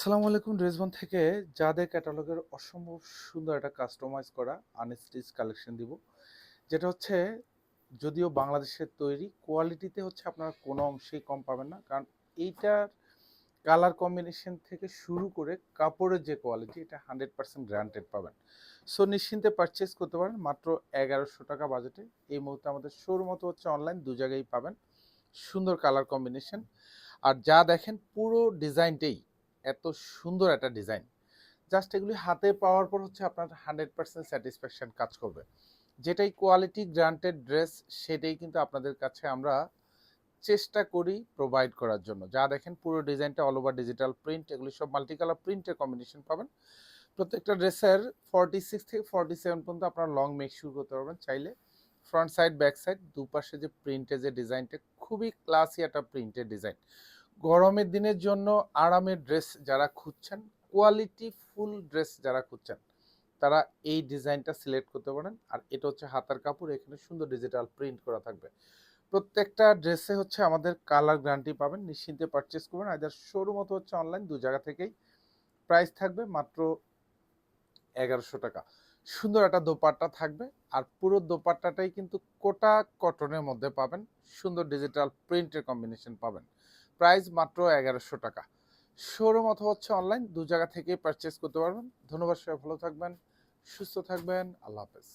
আসসালামু আলাইকুম। ড্রেসবন থেকে যাদের ক্যাটালগের অসম্ভব সুন্দর একটা কাস্টমাইজ করা আনস্টিচ কালেকশন দিব, যেটা হচ্ছে যদিও বাংলাদেশের তৈরি, কোয়ালিটিতে হচ্ছে আপনারা কোনো অংশেই কম পাবেন না। কারণ এইটার কালার কম্বিনেশন থেকে শুরু করে কাপড়ের যে কোয়ালিটি, এটা 100% গ্যারান্টেড পাবেন। সো নিশ্চিন্তে পারচেস করতে পারেন মাত্র 1100 টাকা বাজেটে। এই মুহূর্তে আমাদের শোরুম মতো হচ্ছে অনলাইন, দু জায়গায় পাবেন সুন্দর কালার কম্বিনেশন। আর যা দেখেন পুরো ডিজাইনটাই এত সুন্দর একটা ডিজাইন, জাস্ট এগুলি হাতে পাওয়ার পর হচ্ছে আপনার 100% স্যাটিসফ্যাকশন কাজ করবে। যেটাই কোয়ালিটি গ্রান্টেড ড্রেস, সেটাই কিন্তু আপনাদের কাছে আমরা চেষ্টা করি প্রোভাইড করার জন্য। যা দেখেন পুরো ডিজাইনটা অল ওভার ডিজিটাল প্রিন্ট, এগুলি সব মাল্টি কালার প্রিন্টের কম্বিনেশন পাবেন। প্রত্যেকটা ড্রেসের 46 থেকে 47 পর্যন্ত আপনারা লং মেক শুরু করতে পারবেন চাইলে। ফ্রন্ট সাইড ব্যাক সাইড দুপাশে যে প্রিন্টের যে ডিজাইনটা, খুবই ক্লাসি একটা প্রিন্টের ডিজাইন। গরমের দিনের জন্য আরামের ড্রেস যারা খুঁজছেন, কোয়ালিটি ফুল ড্রেস যারা খুঁজছেন, তারা এই ডিজাইনটা সিলেক্ট করতে পারেন। আর এটা হচ্ছে হাতার কাপড়, এখানে সুন্দর ডিজিটাল প্রিন্ট করা থাকবে। প্রত্যেকটা ড্রেসে হচ্ছে আমাদের কালার গ্যারান্টি পাবেন, নিশ্চিন্তে পারচেস করবেন। আইদার শোরুম মতো হচ্ছে অনলাইন, দু জায়গা থেকেই। প্রাইস থাকবে মাত্র 1100 টাকা। সুন্দর একটা দোপাট্টা থাকবে, আর পুরো দোপাট্টাটাই কিন্তু কোটা কটনের মধ্যে পাবেন, সুন্দর ডিজিটাল প্রিন্টের কম্বিনেশন পাবেন। প্রাইস মাত্র 1100 টাকা। শোরুম অথবা হচ্ছে অনলাইন, দু জায়গা থেকেই পারচেস করতে পারবেন। ধন্যবাদ, সবাই ভালো থাকবেন, সুস্থ থাকবেন, আল্লাহ হাফেজ।